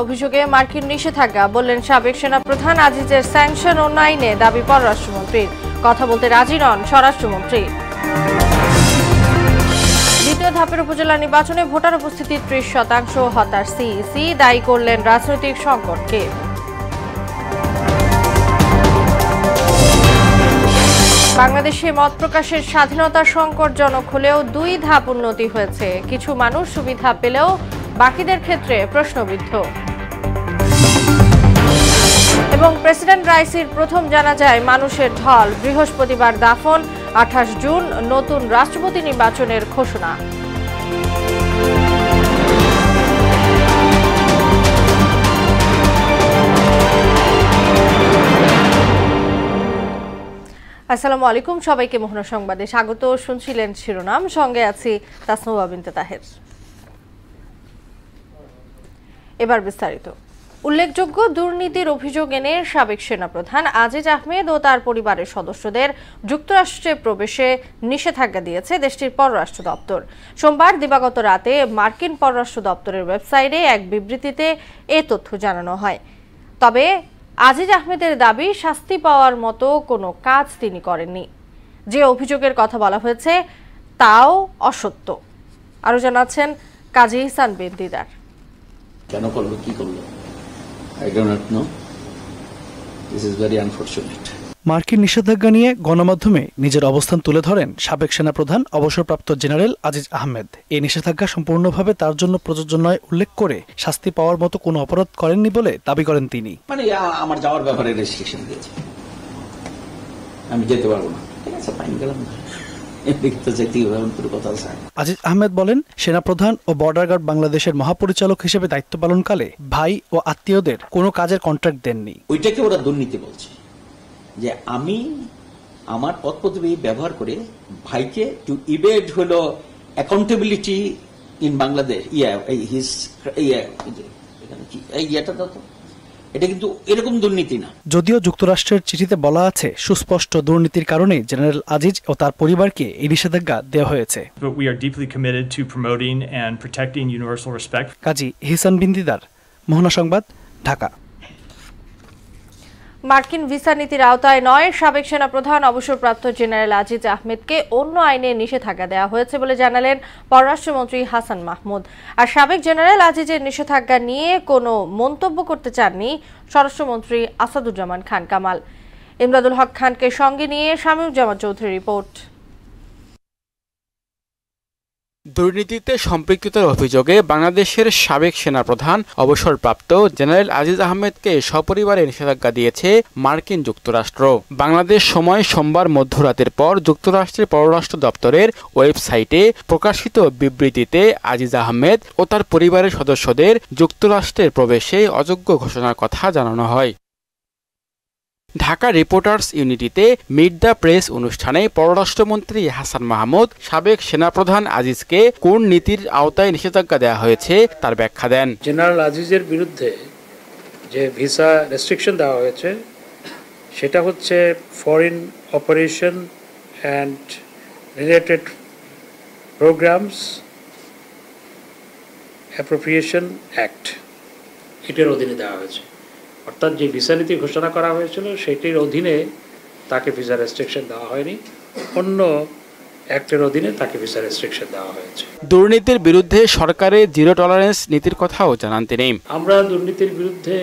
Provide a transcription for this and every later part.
অভিযোগে মার্কিন নিষেধাজ্ঞা, বললেন সাবেক সেনাপ্রধান। আজিজের স্যাংশন অন্য আইনে দাবি পররাষ্ট্রমন্ত্রীর, কথা বলতে রাজি নন স্বরাষ্ট্রমন্ত্রী। দ্বিতীয় ধাপের উপজেলা নির্বাচনে ভোটার উপস্থিতি 30%, হতাশ সিইসি, দায়ী করলেন রাজনৈতিক সংকটকে। বাংলাদেশে মত প্রকাশের স্বাধীনতা সংকটজনক হলেও 2 ধাপ উন্নতি হয়েছে। কিছু মানুষ সুবিধা পেলেও বাকিদের ক্ষেত্রে প্রশ্নবিদ্ধ। এবং প্রেসিডেন্ট রাইসির প্রথম জানাজায় মানুষের ঢল, বৃহস্পতিবার দাফন, 28 জুন নতুন রাষ্ট্রপতি নির্বাচনের ঘোষণা। আসসালামু আলাইকুম, সবাইকে মোহনা সংবাদে স্বাগত। শুনছিলেন শিরোনাম, সঙ্গে আছি তাসনুবা বিনতে তাহের। এবার বিস্তারিত। উল্লেখযোগ্য দুর্নীতির অভিযোগ এনে সাবেক সেনাপ্রধান আজিজ আহমেদ ও তার পরিবারের সদস্যদের যুক্তরাষ্ট্রে প্রবেশে নিষেধাজ্ঞা দিয়েছে দেশটির পররাষ্ট্র দপ্তর। সোমবার দিবাগত রাতে মার্কিন পররাষ্ট্র দপ্তরের ওয়েবসাইটে এক বিবৃতিতে এ তথ্য জানানো হয়। তবে আজিজ আহমেদের দাবি, শাস্তি পাওয়ার মতো কোনো কাজ তিনি করেননি। যে অভিযোগের কথা বলা হয়েছে তাও অসত্য। আরো জানাচ্ছেন কাজী ইহসান বিন দিদার। কেন করলো, কি করলো, I do not know. This is very unfortunate. মার্কিন নিষেধাজ্ঞা নিয়ে গণমাধ্যমে নিজের অবস্থান তুলে ধরেন সাবেক সেনাপ্রধান অবসরপ্রাপ্ত জেনারেল আজিজ আহমেদ। এই নিষেধাজ্ঞা সম্পূর্ণভাবে তার জন্য প্রযোজ্য নয় উল্লেখ করে শাস্তি পাওয়ার মতো কোনো অপরাধ করেননি বলে দাবি করেন তিনি। মানে আমার যাওয়ার ব্যাপারে রেস্ট্রিকশন দিয়েছে, আমি যেতে পারবো না, ঠিক আছে, ফাইন গেলাম না। আজিজ আহমেদ বলেন, সেনাপ্রধান ও বর্ডার গার্ড বাংলাদেশের মহাপরিচালক হিসেবে দায়িত্ব পালনকালে ভাই ও আত্মীয়দের কোনো কাজের কন্ট্রাক্ট দেননি। ওইটাকে ওরা দুর্নীতি বলছে, যে আমি আমার পদ পদবি ব্যবহার করে ভাইকে টু ইভেড হলো অ্যাকাউন্টেবিলিটি ইন বাংলাদেশ, এটা কিন্তু এরকম দুর্নীতি না। যদিও যুক্তরাষ্ট্রের চিঠিতে বলা আছে, সুস্পষ্ট দুর্নীতির কারণে জেনারেল আজিজ ও তার পরিবারকে এই নিষেধাজ্ঞা দেওয়া হয়েছে। কাজী ইহসান বিন দিদার, মোহনা সংবাদ, ঢাকা। মার্কিন ভিসা নীতির আওতায় নয়, সাবেক সেনাপ্রধান অবসরপ্রাপ্ত জেনারেল আজিজ আহমেদকে অন্য আইনে নিষেধাজ্ঞা দেওয়া হয়েছে বলে জানালেন পররাষ্ট্রমন্ত্রী হাসান মাহমুদ। আর সাবেক জেনারেল আজিজের নিষেধাজ্ঞা নিয়ে কোনো মন্তব্য করতে চাননি স্বরাষ্ট্রমন্ত্রী আসাদুজ্জামান খান কামাল। ইমদাদুল হক খানকে সঙ্গে নিয়ে শামীউজ্জামান চৌধুরীর রিপোর্ট। দুর্নীতিতে সম্পৃক্ততার অভিযোগে বাংলাদেশের সাবেক সেনাপ্রধান অবসরপ্রাপ্ত জেনারেল আজিজ আহমেদকে সপরিবারে নিষেধাজ্ঞা দিয়েছে মার্কিন যুক্তরাষ্ট্র। বাংলাদেশ সময় সোমবার মধ্যরাতের পর যুক্তরাষ্ট্রের পররাষ্ট্র দপ্তরের ওয়েবসাইটে প্রকাশিত বিবৃতিতে আজিজ আহমেদ ও তার পরিবারের সদস্যদের যুক্তরাষ্ট্রের প্রবেশে অযোগ্য ঘোষণার কথা জানানো হয়। ঢাকা রিপোর্টার্স ইউনিটিতে মিট দ্য প্রেস অনুষ্ঠানে পররাষ্ট্রমন্ত্রী হাসান মাহমুদ সাবেক সেনাপ্রধান আজিজকে কোন নীতির আওতায় নিষেধাজ্ঞা দেওয়া হয়েছে তার ব্যাখ্যা দেন। জেনারেল আজিজের বিরুদ্ধে যে ভিসা রেস্ট্রিকশন দেওয়া হয়েছে সেটা হচ্ছে foreign operation and related programs appropriation act, এটার অধীনে দেওয়া হয়েছে। অর্থাৎ যে ভিসা নীতি ঘোষণা করা হয়েছিল সেটির অধীনে তাকে ভিসা রেস্ট্রিকশন দেওয়া হয়নি, অন্য অ্যাক্টের অধীনে তাকে ভিসা রেস্ট্রিকশন দেওয়া হয়েছে। দুর্নীতির বিরুদ্ধে সরকারের জিরো টলারেন্স নীতির কথাও জানান তিনি। আমরা দুর্নীতির বিরুদ্ধে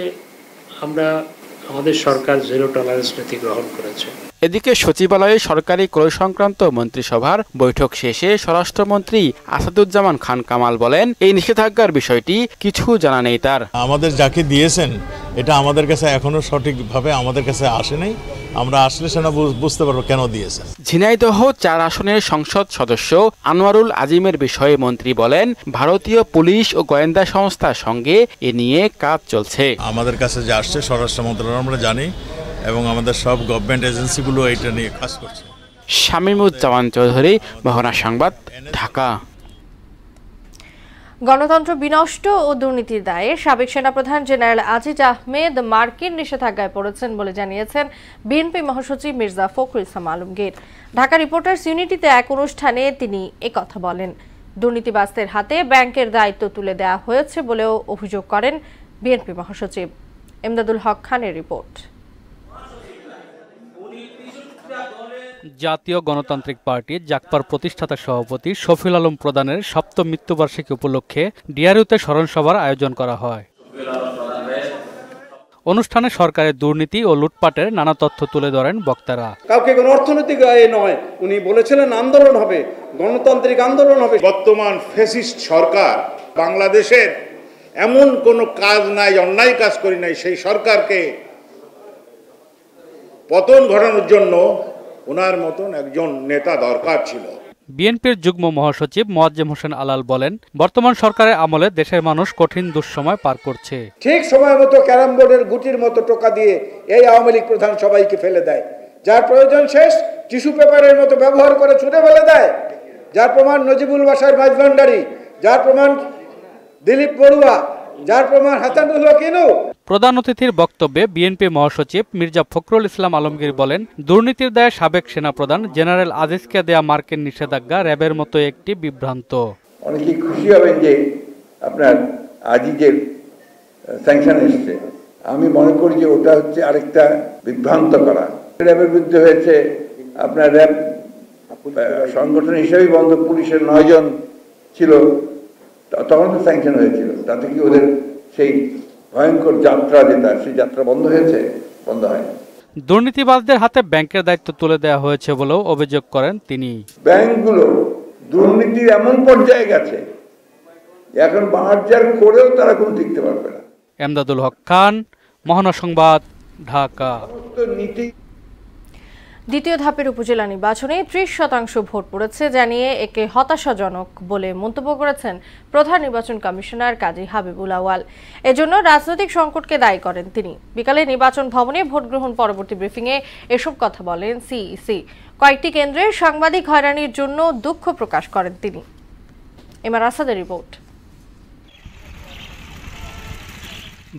আমাদের সরকার জিরো টলারেন্স নীতি গ্রহণ করেছে। এদিকে সচিবালয়ে সরকারি ক্রয় সংক্রান্ত মন্ত্রিসভার বৈঠক শেষে স্বরাষ্ট্রমন্ত্রী আসাদুজ্জামান খান কামাল বলেন, এই নিষেধাজ্ঞার বিষয়টি কিছু জানা নেই তার। আমাদের যাকে দিয়েছেন এটা আমাদের কাছে এখনো সঠিকভাবে আমাদের কাছে আসে নাই, আমরা আসলে সেটা বুঝতে পারবো কেন দিয়েছেন। ঝিনাইদহ 4 আসনের সংসদ সদস্য আনোয়ারুল আজিমের বিষয়ে মন্ত্রী বলেন, ভারতীয় পুলিশ ও গোয়েন্দা সংস্থার সঙ্গে এ নিয়ে কাজ চলছে। আমাদের কাছে যে আসছে স্বরাষ্ট্র মন্ত্রণালয় আমরা জানি এবং আমাদের সব গভর্নমেন্ট এজেন্সিগুলো এটা নিয়ে কাজ করছে। শামীমুজ্জামান চৌধুরী, মোহনা সংবাদ, ঢাকা। গণতন্ত্র বিনষ্ট ও দুর্নীতির দায়ে সাবেক সেনাপ্রধান জেনারেল আজিজ আহমেদ মার্কিন নিষেধাজ্ঞায় পড়েছেন বলে জানিয়েছেন বিএনপি মহাসচিব মির্জা ফখরুল ইসলাম আলমগীর। ঢাকা রিপোর্টার্স ইউনিটিতে এক অনুষ্ঠানে তিনি একথা বলেন। দুর্নীতিবাজদের হাতে ব্যাংকের দায়িত্ব তুলে দেওয়া হয়েছে বলেও অভিযোগ করেন বিএনপি মহাসচিব। এমদাদুল হক খানের রিপোর্ট। জাতীয় গণতান্ত্রিক পার্টি জাগপার প্রতিষ্ঠাতা সভাপতি শফিউল আলম প্রধানের সপ্তম মৃত্যুবার্ষিকী উপলক্ষে ডিআরইউতে স্মরণ সভার আয়োজন করা হয়। অনুষ্ঠানে সরকারের দুর্নীতি ও লুটপাটের নানা তথ্য তুলে ধরেন বক্তারা। কাউকে কোনো অর্থনৈতিক নয়, উনি বলেছিলেন আন্দোলন হবে, গণতান্ত্রিক আন্দোলন হবে। বর্তমান ফ্যাসিস্ট সরকার বাংলাদেশের এমন কোনো কাজ নাই, অন্যায় কাজ করি নাই, সেই সরকারকে পতন ঘটানোর জন্য ওনার মতন একজন নেতা দরকার ছিল। বিএনপির যুগ্ম মহাসচিব মোয়াজ্জেম হোসেন আলাল বলেন, বর্তমান সরকারের আমলে দেশের মানুষ কঠিন দুঃসময় পার করছে। ঠিক সময় মতো ক্যারাম বোর্ডের গুটির মতো টোকা দিয়ে এই আওয়ামী লীগ প্রধান সবাইকে ফেলে দেয়। যার প্রয়োজন শেষ টিস্যু পেপারের মতো ব্যবহার করে ছুঁড়ে ফেলে দেয়। যার প্রমাণ নজিবুল বাসার মাঝভান্ডারি, যার প্রমাণ দিলীপ বড়ুয়া, যার প্রমাণ হাসানুল হক। প্রধান অতিথির বক্তব্যে বিএনপি মহাসচিব মির্জা ফখরুল ইসলাম আলমগীর বলেন, দুর্নীতির দায়ে সাবেক সেনাপ্রধান জেনারেল আজিজকে দেয়া মার্কিন নিষেধাজ্ঞা র্যাবের মতো একটি বিভ্রান্ত। অনেকে খুশি হবেন যে আপনার আজিজের স্যাংশন এসছে। আমি মনে করি যে ওটা হচ্ছে আরেকটা বিভ্রান্ত করা। র্যাবের বিরুদ্ধে হয়েছে আপনার র্যাব সংগঠন হিসেবেই বন্ধ, পুলিশের 9 জন ছিল, তখন তো স্যাংশন হয়েছিল। তাতে কি ওদের সেই ভয়ঙ্কর যাত্রা যেটা, সেই যাত্রা বন্ধ হয়েছে? বন্ধ হয়নি। দুর্নীতিবাজদের হাতে ব্যাংকের দায়িত্ব তুলে দেওয়া হয়েছে বলেও অভিযোগ করেন তিনি। ব্যাংকগুলো দুর্নীতির এমন পর্যায়ে গেছে, এখন বাহার করেও তারা কোনো টিকতে পারবে না। এমদাদুল হক খান, মহানগর সংবাদ, ঢাকা। দ্বিতীয় ধাপের উপজেলা নির্বাচনে 30% ভোট পড়েছে জানিয়ে একে হতাশাজনক বলে মন্তব্য করেছেন প্রধান নির্বাচন কমিশনার কাজী হাবিবুল আওয়াল। এজন্য রাজনৈতিক সংকটকে দায়ী করেন তিনি। বিকালে নির্বাচন ভবনে ভোট গ্রহণ পরবর্তী ব্রিফিংয়ে এসব কথা বলেন সিইসি। কয়েকটি কেন্দ্রে সাংবাদিক হয়রানির জন্য দুঃখ প্রকাশ করেন তিনি। এমআর আসাদের রিপোর্ট।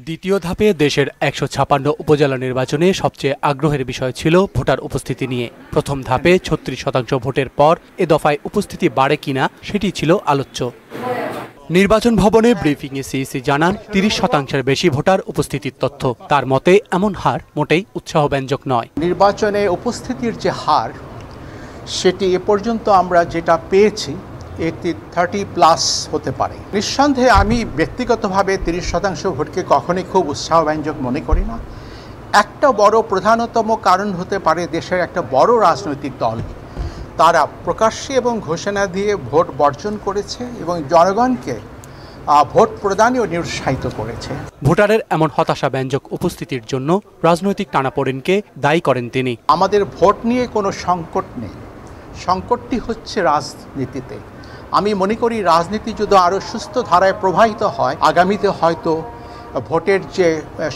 দ্বিতীয় ধাপে দেশের 156 উপজেলা নির্বাচনে সবচেয়ে আগ্রহের বিষয় ছিল ভোটার উপস্থিতি নিয়ে। প্রথম ধাপে 36% ভোটের পর এ দফায় উপস্থিতি বাড়ে কিনা সেটি ছিল আলোচ্য। নির্বাচন ভবনে ব্রিফিংয়ে সিইসি জানান 30%-এর বেশি ভোটার উপস্থিতির তথ্য। তার মতে এমন হার মোটেই উৎসাহব্যঞ্জক নয়। নির্বাচনে উপস্থিতির যে হার, সেটি এ পর্যন্ত আমরা যেটা পেয়েছি এটি 30+ হতে পারে। নিঃসন্দেহে আমি ব্যক্তিগতভাবে 30% ভোটকে কখনোই খুব উৎসাহব্যঞ্জক মনে করি না। একটা বড় প্রধানতম কারণ হতে পারে দেশের একটা বড় রাজনৈতিক দল তারা প্রকাশ্যে এবং ঘোষণা দিয়ে ভোট বর্জন করেছে এবং জনগণকে ভোট প্রদানেও নিরুৎসাহিত করেছে। ভোটারের এমন হতাশাব্যঞ্জক উপস্থিতির জন্য রাজনৈতিক টানাপোড়েনকে দায়ী করেন তিনি। আমাদের ভোট নিয়ে কোনো সংকট নেই, সংকটটি হচ্ছে রাজনীতিতে। আমি মনে করি রাজনীতি যদি আরও সুস্থ ধারায় প্রবাহিত হয়, আগামীতে হয়তো ভোটের যে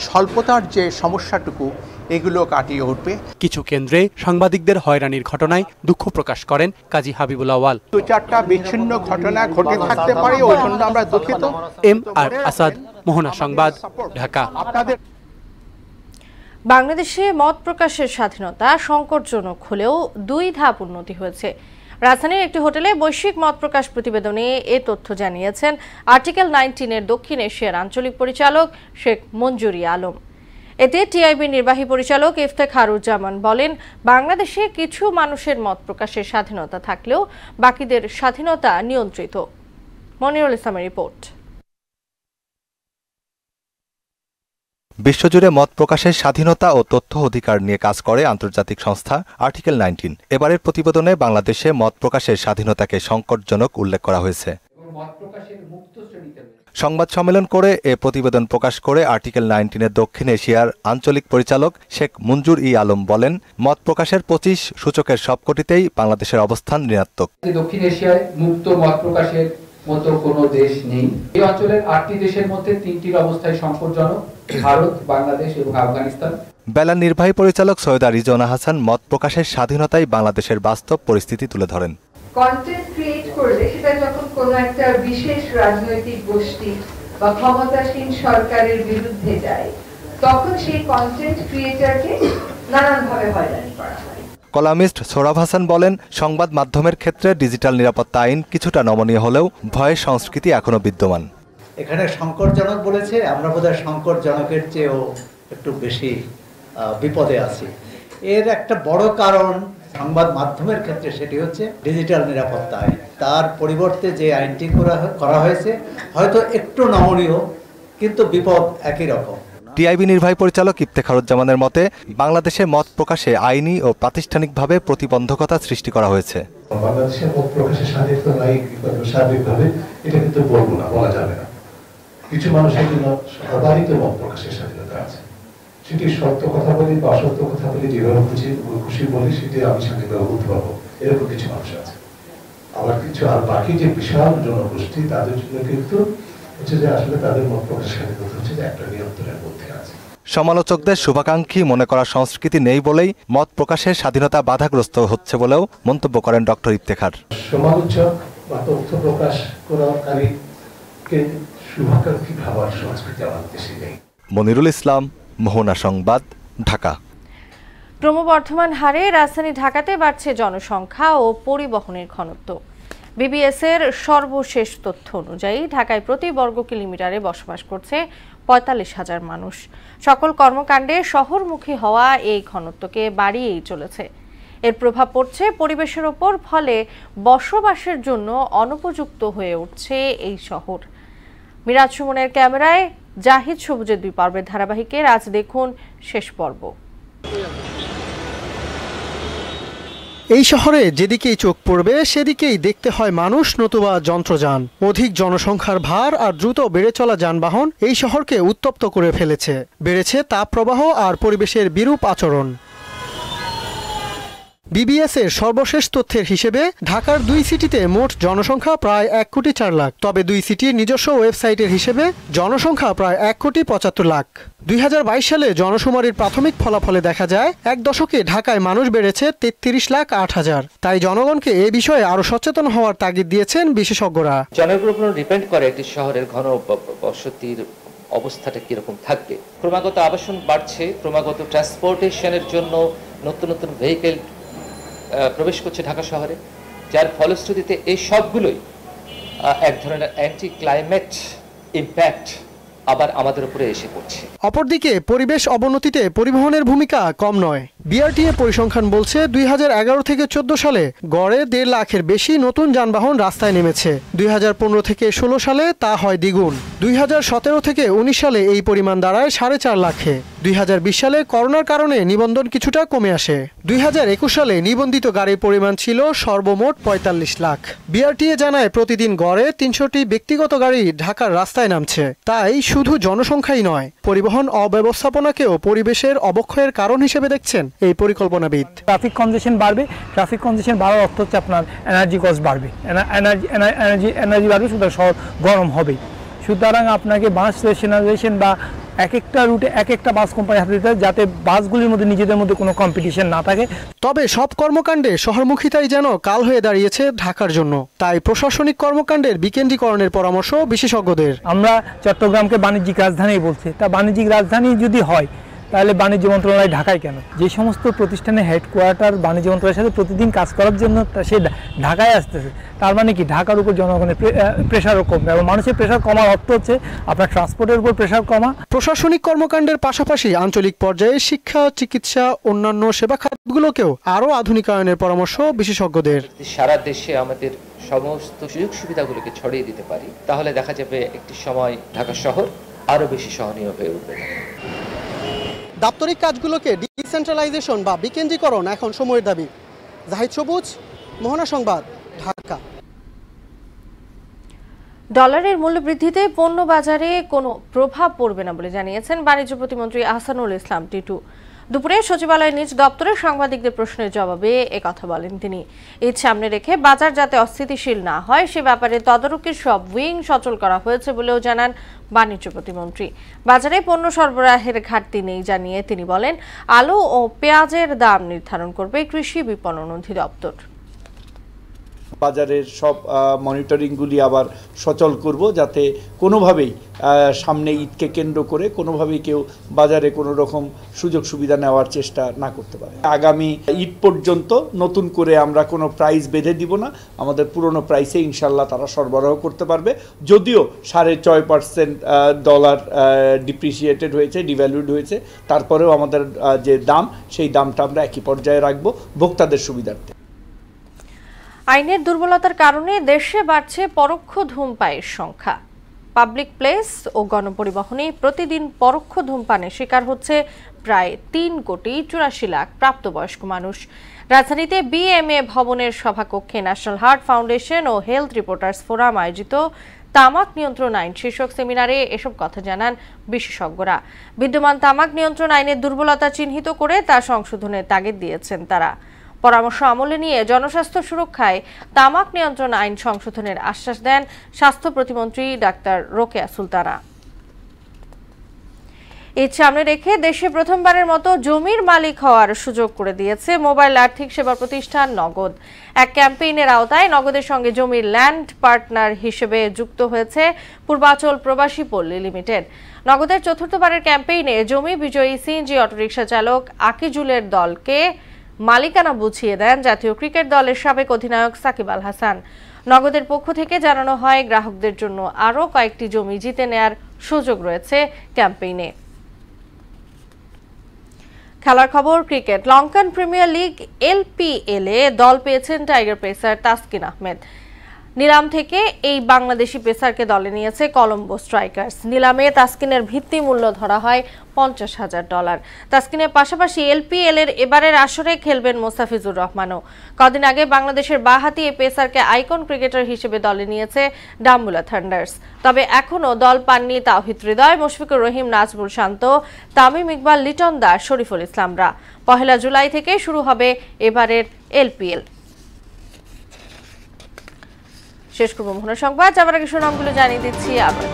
স্বল্পতার যে সমস্যাটুকু এগুলো কাটিয়ে উঠবে। কিছু কেন্দ্রে সাংবাদিকদের হয়রানির ঘটনায় দুঃখ প্রকাশ করেন কাজী হাবিবুল আওয়াল। 2-4টা বিচ্ছিন্ন ঘটনা ঘটে থাকতে পারে, ওই জন্য আমরা দুঃখিত। এমআর আসাদ, মোহনা সংবাদ, ঢাকা। বাংলাদেশে মত প্রকাশের স্বাধীনতা সংকটজনক হলেও 2 ধাপ উন্নতি হয়েছে। রাজধানীর একটি হোটেলে বৈশ্বিক মত প্রকাশ প্রতিবেদনে এ তথ্য জানিয়েছেন আর্টিকেল 19-এর দক্ষিণ এশিয়ার আঞ্চলিক পরিচালক শেখ মঞ্জুরি আলম। এতে টিআইবি নির্বাহী পরিচালক ইফতেখারুজ্জামান বলেন, বাংলাদেশে কিছু মানুষের মত প্রকাশের স্বাধীনতা থাকলেও বাকিদের স্বাধীনতা নিয়ন্ত্রিত। মনিরুল ইসলামের রিপোর্ট। বিশ্বজুড়ে মত প্রকাশের স্বাধীনতা ও তথ্য অধিকার নিয়ে কাজ করে আন্তর্জাতিক সংস্থা আর্টিকেল 19। এবারের প্রতিবেদনে বাংলাদেশে মত প্রকাশের স্বাধীনতাকে সংকটজনক উল্লেখ করা হয়েছে। সংবাদ সম্মেলন করে এ প্রতিবেদন প্রকাশ করে আর্টিকেল 19-এর দক্ষিণ এশিয়ার আঞ্চলিক পরিচালক শেখ মঞ্জুর আলম বলেন, মত প্রকাশের 25 সূচকের সবকটিতেই বাংলাদেশের অবস্থান ঋণাত্মক। দক্ষিণ এশিয়ায় মুক্ত মত প্রকাশের মতো কোনো দেশ নেই। এই অঞ্চলের 8টি দেশের মধ্যে 3টির অবস্থায় সংকটজনক: ভারত, বাংলাদেশ এবং আফগানিস্তান। বেলার নির্বাহী পরিচালক সৈয়দা রিজওয়ানা হাসান মত প্রকাশের স্বাধীনতাই বাংলাদেশের বাস্তব পরিস্থিতি তুলে ধরেন। কন্টেন্ট ক্রিয়েট করলে সেটা যখন কোনো একটা বিশেষ রাজনৈতিক গোষ্ঠী বা ক্ষমতাসীন সরকারের বিরুদ্ধে যায়, তখন সেই কন্টেন্ট ক্রিয়েটরকে নানানভাবে হয়রানি করা হয়। কলামিস্ট সোহরাব হাসান বলেন, সংবাদ মাধ্যমের ক্ষেত্রে ডিজিটাল নিরাপত্তা আইন কিছুটা নমনীয় হলেও ভয়ের সংস্কৃতি এখনো বিদ্যমান। এখানে সংকটজনক বলেছে, আমরা বোধহয় সংকটজনকের চেয়েও একটু বেশি বিপদে আছি। এর একটা বড় কারণ সংবাদ মাধ্যমের ক্ষেত্রে, সেটি হচ্ছে ডিজিটাল নিরাপত্তা আইন। তার পরিবর্তে যে আইনটি করা হয়েছে হয়তো একটু নমনীয়, কিন্তু বিপদ একই রকম। টিআইবি নির্বাহী পরিচালক ইফতেখারুজ্জামানের মতে বাংলাদেশে মত প্রকাশে আইনি ও প্রাতিষ্ঠানিকভাবে প্রতিবন্ধকতা সৃষ্টি করা হয়েছে। বাংলাদেশের মত প্রকাশের স্বাধীনতা নাই, স্বাভাবিকভাবে এটা কিন্তু বলবো না, বলা যাবে না। কিছু মানুষের জন্য অবাধিত মত প্রকাশের স্বাধীনতা আছে, সেটি সত্য কথা বলি বা অসত্য কথা বলি, যেভাবে খুশি বলি সেটি আমি স্বাধীনভাবে বলতে পারবো, এরকম কিছু মানুষ আছে। আবার কিছু আর বাকি যে বিশাল জনগোষ্ঠী, তাদের জন্য কিন্তু হচ্ছে যে আসলে তাদের মত প্রকাশের স্বাধীনতা হচ্ছে যে একটা নিয়ন্ত্রণের মধ্যে আছে। সমালোচকদের শুভাকাঙ্ক্ষী মনে করার সংস্কৃতি নেই বলেই মত প্রকাশের স্বাধীনতা বাধাগ্রস্ত হচ্ছে বলেও মন্তব্য করেন ডক্টর ইফতেখার। সমালোচক বা তথ্য প্রকাশ করাকারীকে শুভাকাঙ্ক্ষী ভাবার সংস্কৃতি আমাদের দেশে নেই। মনিরুল ইসলাম, মোহনা সংবাদ, ঢাকা। ক্রমবর্ধমান হারে রাজধানী ঢাকাতে বাড়ছে জনসংখ্যা ও পরিবহনের ঘনত্ব। বিবিএস-এর সর্বশেষ তথ্য অনুযায়ী ঢাকায় প্রতি বর্গ কিলোমিটারে বসবাস করছে ৪৫,০০০ মানুষ। সকল কর্মকাণ্ডে শহরমুখী হওয়া এই ঘনত্বকে বাড়িয়েই চলেছে। এর প্রভাব পড়ছে পরিবেশের ওপর, ফলে বসবাসের জন্য অনুপযুক্ত হয়ে উঠছে এই শহর। মিরাজ সুমনের ক্যামেরায় জাহিদ সবুজের 2 পর্বের ধারাবাহিকের আজ দেখুন শেষ পর্ব। এই শহরে যেদিকেই চোখ পড়বে সেদিকেই দেখতে হয় মানুষ নতুবা যন্ত্রযান। অধিক জনসংখ্যার ভার আর দ্রুত বেড়ে চলা যানবাহন এই শহরকে উত্তপ্ত করে ফেলেছে। বেড়েছে তাপপ্রবাহ আর পরিবেশের বিরূপ আচরণ। বিবিএস-এর সর্বশেষ তথ্যের হিসেবে ঢাকার 2 সিটিতে মোট জনসংখ্যা প্রায় 1,04,00,000। তবে 2 সিটির নিজস্ব ওয়েবসাইটের হিসেবে জনসংখ্যা প্রায় 1,75,00,000। 2022 সালে জনশুমারির প্রাথমিক ফলাফলে দেখা যায় 1 দশকে ঢাকায় মানুষ বেড়েছে 33,08,000। তাই জনগণকে এ বিষয়ে আরো সচেতন হওয়ার তাগিদ দিয়েছেন বিশেষজ্ঞরা। জনগণের উপর ডিপেন্ড করে একটি শহরের ঘন বসতির অবস্থাটা কিরকম থাকবে। ক্রমাগত আবাসন বাড়ছে, ক্রমাগত ট্রান্সপোর্টেশনের জন্য নতুন নতুন ভেহিকেল প্রবেশ করছে ঢাকা শহরে, যার ফলশ্রুতিতে এই সবগুলোই এক ধরনের অ্যান্টি ক্লাইমেট ইম্প্যাক্ট আবার আমাদের উপরে এসে পড়ছে। অপরদিকে পরিবেশ অবনতিতে পরিবহনের ভূমিকা কম নয়। বিআরটিএ পরিসংখ্যান বলছে 2011 থেকে 14 সালে গড়ে 1.5 লাখের বেশি নতুন যানবাহন রাস্তায় নেমেছে। 2015 থেকে 16 সালে তা হয় দ্বিগুণ। 2017 থেকে 19 সালে এই পরিমাণ দাঁড়ায় 4.5 লাখে। 2020 সালে করোনার কারণে নিবন্ধন কিছুটা কমে আসে। 2021 সালে নিবন্ধিত গাড়ির পরিমাণ ছিল সর্বমোট 45 লাখ। বিআরটিএ জানায় প্রতিদিন গড়ে 300টি ব্যক্তিগত গাড়ি ঢাকার রাস্তায় নামছে। তাই শুধু জনসংখ্যাই নয়, পরিবহন অব্যবস্থাপনাকেও পরিবেশের অবক্ষয়ের কারণ হিসেবে দেখছেন এই পরিকল্পনাবিদ। ট্রাফিক কনজেশন বাড়বে, ট্রাফিক কনজেশন বাড়ার অর্থ হচ্ছে আপনার এনার্জি কস্ট বাড়বে, এনার্জি বাড়বে, সুতরাং শহর গরম হবে। সুতরাং আপনাকে বাস রেশনালাইজেশন বা এক একটা রুটে এক একটা বাস কোম্পানি হাতে দিতে হবে, যাতে বাসগুলির মধ্যে নিজেদের মধ্যে কোনো কম্পিটিশন না থাকে। তবে সব কর্মকাণ্ডে শহরমুখিতাই যেন কাল হয়ে দাঁড়িয়েছে ঢাকার জন্য। তাই প্রশাসনিক কর্মকাণ্ডের বিকেন্দ্রীকরণের পরামর্শ বিশেষজ্ঞদের। আমরা চট্টগ্রামকে বাণিজ্যিক রাজধানী বলছি, তা বাণিজ্যিক রাজধানী যদি হয় তাহলে বাণিজ্য মন্ত্রণালয় ঢাকায় কেন? যে সমস্ত প্রতিষ্ঠানের হেডকোয়ার্টার বাণিজ্য মন্ত্রণালয়ের সাথে প্রতিদিন কাজ করার জন্য সে ঢাকায় আসতেছে, তার মানে কি ঢাকার উপর জনগণের প্রেশারও কমবে, এবং মানুষের প্রেশার কমার অর্থ হচ্ছে আপনার ট্রান্সপোর্টের উপর প্রেশার কমা। প্রশাসনিক কর্মকাণ্ডের পাশাপাশি আঞ্চলিক পর্যায়ে শিক্ষা, চিকিৎসা, অন্যান্য সেবা খাতগুলোকেও আরও আধুনিকায়নের পরামর্শ বিশেষজ্ঞদের। সারা দেশে আমাদের সমস্ত সুযোগ সুবিধাগুলোকে ছড়িয়ে দিতে পারি, তাহলে দেখা যাবে একটি সময় ঢাকা শহর আরও বেশি সহনীয় হয়ে উঠবে। দাপ্তরিক কাজগুলোকে ডিসেন্ট্রালাইজেশন বা বিকেন্দ্রীকরণ এখন সময়ের দাবি। জাহিদ সবুজ, মোহনা সংবাদ, ঢাকা। ডলারের মূল্য বৃদ্ধিতে পণ্য বাজারে কোনো প্রভাব পড়বে না বলে জানিয়েছেন বাণিজ্য প্রতিমন্ত্রী আহসানুল ইসলাম টিটু। দুপুরে সচিবালয়ের নিজ দপ্তরে সাংবাদিকদের প্রশ্নের জবাবে একথা বলেন তিনি। ঈদ সামনে রেখে বাজার যাতে অস্থিতিশীল না হয় সে ব্যাপারে তদারকির সব উইং সচল করা হয়েছে বলেও জানান বাণিজ্য প্রতিমন্ত্রী। বাজারে পণ্য সরবরাহের ঘাটতি নেই জানিয়ে তিনি বলেন, আলু ও পেঁয়াজের দাম নির্ধারণ করবে কৃষি বিপণন অধিদপ্তর। বাজারের সব মনিটরিংগুলি আবার সচল করব, যাতে কোনোভাবেই সামনে ঈদকে কেন্দ্র করে কোনোভাবেই কেউ বাজারে কোনো রকম সুযোগ সুবিধা নেওয়ার চেষ্টা না করতে পারে। আগামী ঈদ পর্যন্ত নতুন করে আমরা কোনো প্রাইস বেঁধে দিব না, আমাদের পুরনো প্রাইসে ইনশাল্লাহ তারা সরবরাহ করতে পারবে। যদিও 6.5% ডলার ডিপ্রিসিয়েটেড হয়েছে, ডিভ্যালুড হয়েছে, তারপরেও আমাদের যে দাম সেই দামটা আমরা একই পর্যায়ে রাখবো ভোক্তাদের সুবিধার্থে। আইনের দুর্বলতার কারণে দেশে বাড়ছে পরোক্ষ ধূমপানের সংখ্যা। পাবলিক প্লেস ও গণপরিবহনে প্রতিদিন পরোক্ষ ধূমপানের শিকার হচ্ছে প্রায় 3,84,00,000 প্রাপ্তবয়স্ক মানুষ। রাজধানীতে বিএমএ ভবনের সভাকক্ষে ন্যাশনাল হার্ট ফাউন্ডেশন ও হেলথ রিপোর্টার্স ফোরাম আয়োজিত তামাক নিয়ন্ত্রণ আইন শীর্ষক সেমিনারে এসব কথা জানান বিশেষজ্ঞরা। বিদ্যমান তামাক নিয়ন্ত্রণ আইনের দুর্বলতা চিহ্নিত করে তা সংশোধনের তাগিদ দিয়েছেন তারা। পরামর্শ আমলে নিয়ে জনস্বাস্থ্য সুরক্ষায় তামাক নিয়ন্ত্রণ আইন সংশোধনের আশ্বাস দেন স্বাস্থ্য প্রতিমন্ত্রী ডাক্তার রোকেয়া সুলতানা। এর সামনে রেখে দেশে প্রথমবারের মতো জমির মালিক হওয়ার সুযোগ করে দিয়েছে মোবাইল আর্থিক সেবা প্রতিষ্ঠান নগদ। এক ক্যাম্পেইনের আওতায় নগদের সঙ্গে জমির ল্যান্ড পার্টনার হিসেবে যুক্ত হয়েছে পূর্বাচল প্রবাসী পল্লী লিমিটেড। নগদের চতুর্থবারের ক্যাম্পেইনে জমি বিজয়ী সিএনজি অটোরিকশা চালক আকিজুলের দলকে মালিকানা বুঝিয়ে দেন জাতীয় ক্রিকেট দলের সাবেক অধিনায়ক সাকিব আল হাসান। নগদের পক্ষ থেকে জানানো হয় গ্রাহকদের জন্য আরও কয়েকটি জমি জিতে নেয়ার সুযোগ রয়েছে ক্যাম্পেইনে। খেলার খবর cricket. Lankan premier league LPL এ দল পেয়েছেন টাইগার পেসার তাসকিন আহমেদ। নিলাম থেকে এই বাংলাদেশি পেসারকে দলে নিয়েছে কলম্বো স্ট্রাইকার্স। নিলামে তাসকিনের ভিত্তি মূল্য ধরা হয় $50,000। তাসকিনের পাশাপাশি এলপিএল এর এবারের আসরে খেলবেন মোস্তাফিজুর রহমানও। কদিন আগে বাংলাদেশের বাঁহাতি এই পেসারকে আইকন ক্রিকেটার হিসেবে দলে নিয়েছে ডাম্বুলা থান্ডার্স। তবে এখনও দল পাননি তাওহিদ হৃদয়, মুশফিকুর রহিম, নাজমুল শান্ত, তামিম ইকবাল, লিটন দাস, শরীফুল ইসলামরা। 1 জুলাই থেকে শুরু হবে এবারের এলপিএল। শেষ করব মোহনা সংবাদ, যাবার আগে শিরোনামগুলো জানিয়ে দিচ্ছি আবার।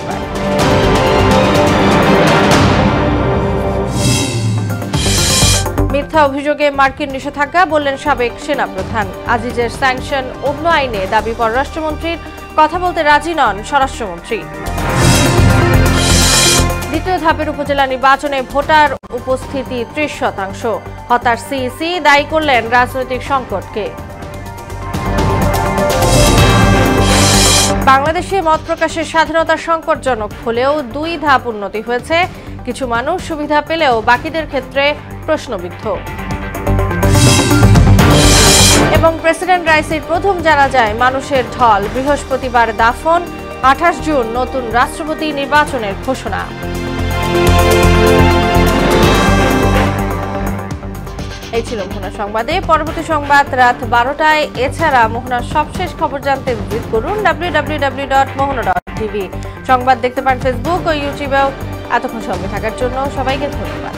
মিথ্যা অভিযোগে মার্কিন নিষেধাজ্ঞা, বললেন সাবেক সেনাপ্রধান। আজিজের স্যাংশন অন্য আইনে দাবি পররাষ্ট্রমন্ত্রীর, কথা বলতে রাজি নন স্বরাষ্ট্রমন্ত্রী। দ্বিতীয় ধাপের উপজেলা নির্বাচনে ভোটার উপস্থিতি 30%। হতাশ সিইসি, দায়ী করলেন রাজনৈতিক সংকটকে। বাংলাদেশে মত প্রকাশের স্বাধীনতা সংকটজনক হলেও 2 ধাপ উন্নতি হয়েছে। কিছু মানুষ সুবিধা পেলেও বাকিদের ক্ষেত্রে প্রশ্নবিদ্ধ। এবং প্রেসিডেন্ট রাইসির প্রথম জানাজায় মানুষের ঢল, বৃহস্পতিবার দাফন, 28 জুন নতুন রাষ্ট্রপতি নির্বাচনের ঘোষণা। এই ছিল মোহনা সংবাদে। পরবর্তী সংবাদ রাত 12টায়। এছাড়া মোহনার সবশেষ খবর জানতে ভিজিট করুন www.mohana.tv। সংবাদ দেখতে পান ফেসবুক ও ইউটিউবেও। এতক্ষণ সঙ্গে থাকার জন্য সবাইকে ধন্যবাদ।